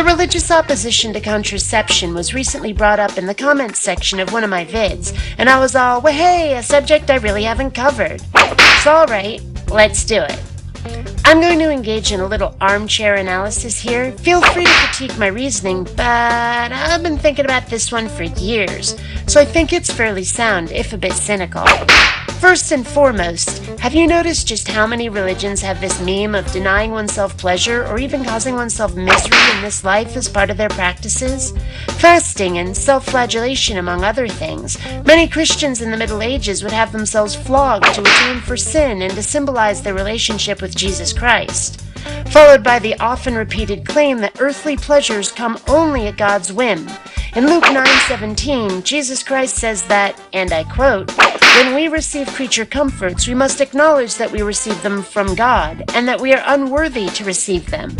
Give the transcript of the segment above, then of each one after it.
religious opposition to contraception was recently brought up in the comments section of one of my vids, and I was all, well, hey, a subject I really haven't covered. It's alright, let's do it. I'm going to engage in a little armchair analysis here. Feel free to critique my reasoning, but I've been thinking about this one for years, so I think it's fairly sound, if a bit cynical. First and foremost, have you noticed just how many religions have this meme of denying oneself pleasure or even causing oneself misery in this life as part of their practices? Fasting and self-flagellation, among other things. Many Christians in the Middle Ages would have themselves flogged to atone for sin and to symbolize their relationship with Jesus Christ. Followed by the often repeated claim that earthly pleasures come only at God's whim. In Luke 9:17, Jesus Christ says that, and I quote, "When we receive creature comforts, we must acknowledge that we receive them from God, and that we are unworthy to receive them."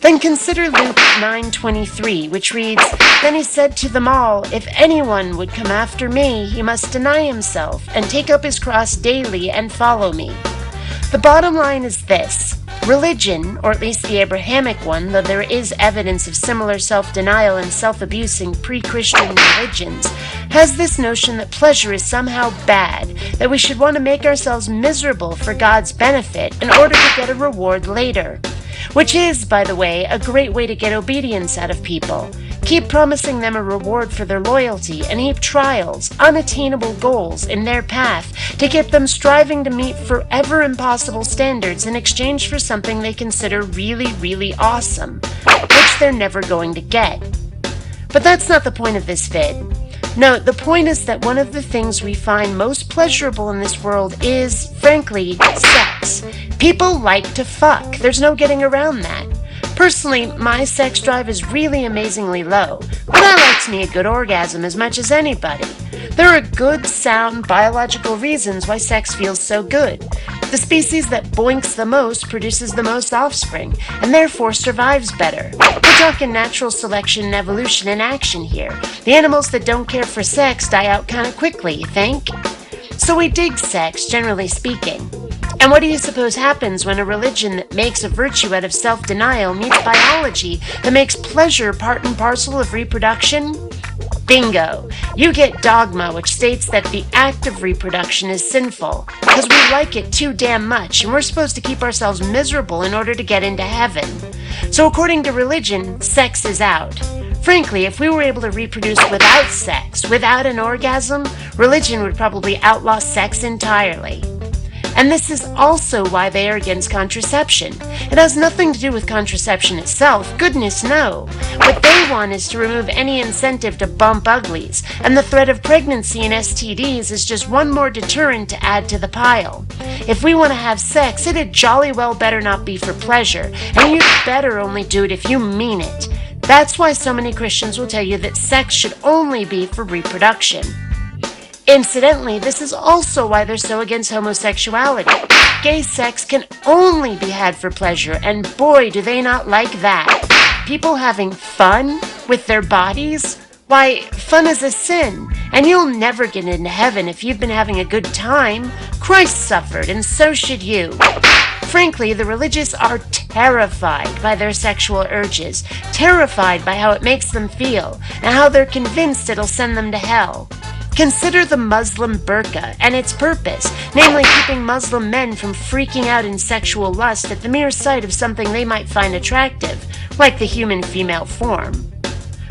Then consider Luke 9:23, which reads, "Then he said to them all, if anyone would come after me, he must deny himself, and take up his cross daily and follow me." The bottom line is this. Religion, or at least the Abrahamic one, though there is evidence of similar self-denial and self-abuse in pre-Christian religions, has this notion that pleasure is somehow bad, that we should want to make ourselves miserable for God's benefit in order to get a reward later. Which is, by the way, a great way to get obedience out of people. Keep promising them a reward for their loyalty and heap trials, unattainable goals in their path to get them striving to meet forever impossible standards in exchange for something they consider really, really awesome, which they're never going to get. But that's not the point of this vid. No, the point is that one of the things we find most pleasurable in this world is, frankly, sex. People like to fuck. There's no getting around that. Personally, my sex drive is really amazingly low, but I like me a good orgasm as much as anybody. There are good, sound, biological reasons why sex feels so good. The species that boinks the most produces the most offspring, and therefore survives better. We're talking natural selection and evolution in action here. The animals that don't care for sex die out kind of quickly, you think? So we dig sex, generally speaking. And what do you suppose happens when a religion that makes a virtue out of self-denial meets biology that makes pleasure part and parcel of reproduction? Bingo! You get dogma, which states that the act of reproduction is sinful, because we like it too damn much, and we're supposed to keep ourselves miserable in order to get into heaven. So according to religion, sex is out. Frankly, if we were able to reproduce without sex, without an orgasm, religion would probably outlaw sex entirely. And this is also why they are against contraception. It has nothing to do with contraception itself, goodness no. What they want is to remove any incentive to bump uglies, and the threat of pregnancy and STDs is just one more deterrent to add to the pile. If we want to have sex, it'd jolly well better not be for pleasure, and you'd better only do it if you mean it. That's why so many Christians will tell you that sex should only be for reproduction. Incidentally, this is also why they're so against homosexuality. Gay sex can only be had for pleasure, and boy, do they not like that. People having fun with their bodies? Why, fun is a sin, and you'll never get into heaven if you've been having a good time. Christ suffered, and so should you. Frankly, the religious are terrified by their sexual urges, terrified by how it makes them feel, and how they're convinced it'll send them to hell. Consider the Muslim burqa and its purpose, namely keeping Muslim men from freaking out in sexual lust at the mere sight of something they might find attractive, like the human female form.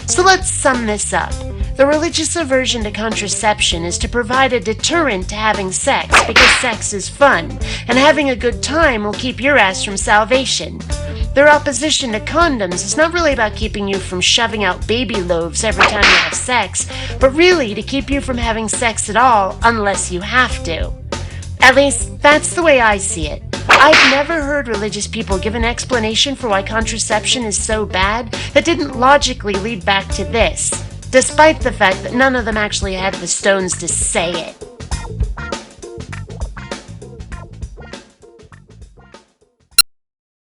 So let's sum this up. The religious aversion to contraception is to provide a deterrent to having sex because sex is fun, and having a good time will keep your ass from salvation. Their opposition to condoms is not really about keeping you from shoving out baby loaves every time you have sex, but really to keep you from having sex at all unless you have to. At least, that's the way I see it. I've never heard religious people give an explanation for why contraception is so bad that didn't logically lead back to this, despite the fact that none of them actually had the stones to say it.